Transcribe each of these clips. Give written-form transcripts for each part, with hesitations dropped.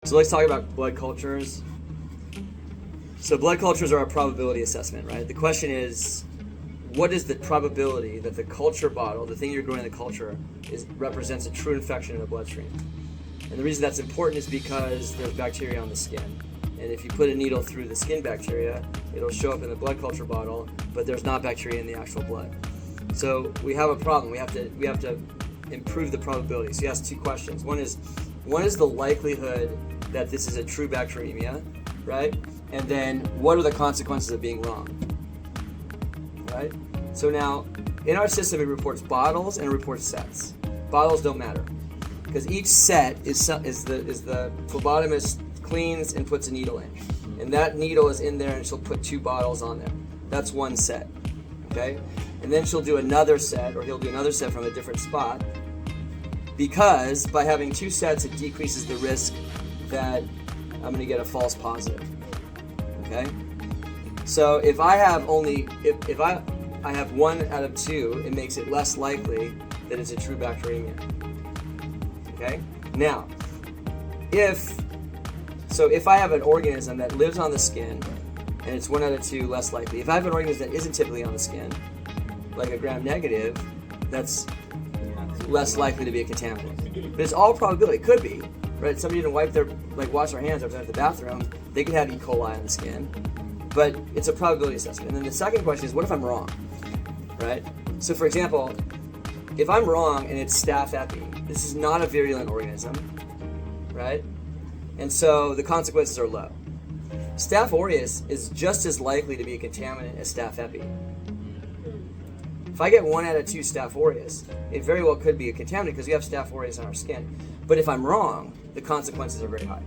So let's talk about blood cultures. So blood cultures are a probability assessment, right? The question is, what is the probability that the culture bottle, the thing you're growing in the culture, represents a true infection in the bloodstream? And the reason that's important is because there's bacteria on the skin. And if you put a needle through the skin bacteria, it'll show up in the blood culture bottle, but there's not bacteria in the actual blood. So we have a problem. We have to improve the probability. So you ask two questions. One is the likelihood that this is a true bacteremia, right? And then what are the consequences of being wrong, right? So now in our system it reports bottles and it reports sets. Bottles don't matter because each set is the phlebotomist cleans and puts a needle in, and that needle is in there and she'll put 2 bottles on there. That's one set, okay? And then she'll do another set, or he'll do another set from a different spot, because by having 2 sets it decreases the risk that I'm going to get a false positive. Okay? So if I have if I have 1 out of 2, it makes it less likely that it's a true bacteremia. Okay? Now, if I have an organism that lives on the skin and it's 1 out of 2 less likely. If I have an organism that isn't typically on the skin, like a gram-negative, that's less likely to be a contaminant. But it's all probability. It could be, right? Somebody didn't wash their hands after the bathroom. They could have E. coli on the skin, but it's a probability assessment. And then the second question is, what if I'm wrong, right? So for example, if I'm wrong and it's Staph epi, this is not a virulent organism, right? And so the consequences are low. Staph aureus is just as likely to be a contaminant as Staph epi. If I get 1 out of 2 Staph aureus, it very well could be a contaminant because we have Staph aureus on our skin. But if I'm wrong, the consequences are very high.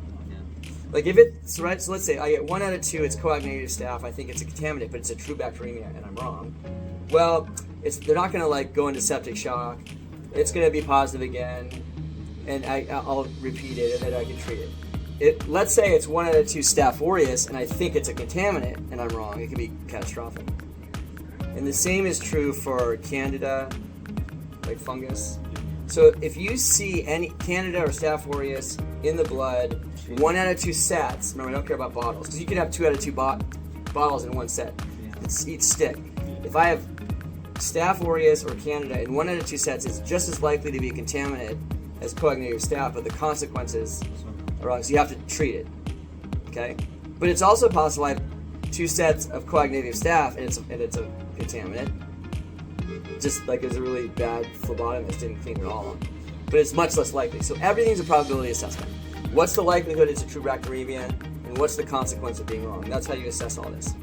Like if it's right, so let's say I get 1 out of 2, it's coagulative staph, I think it's a contaminant, but it's a true bacteremia, and I'm wrong. Well, they're not going to go into septic shock. It's going to be positive again, and I'll repeat it, and then I can treat it. Let's say it's 1 out of 2 Staph aureus, and I think it's a contaminant, and I'm wrong. It can be catastrophic. And the same is true for Candida, like fungus. So if you see any Candida or Staph aureus in the blood, 1 out of 2 sets, remember I don't care about bottles, because you could have 2 out of 2 bottles in one set. It's each stick. If I have Staph aureus or Candida in 1 out of 2 sets, it's just as likely to be a contaminant as coagulative staph, but the consequences are wrong, so you have to treat it, okay? But it's also possible I have 2 sets of coagulative staph and it's a contaminant, just like it's a really bad phlebotomist didn't clean it all up. But it's much less likely. So everything's a probability assessment. What's the likelihood it's a true bacteremia, and what's the consequence of being wrong? That's how you assess all this.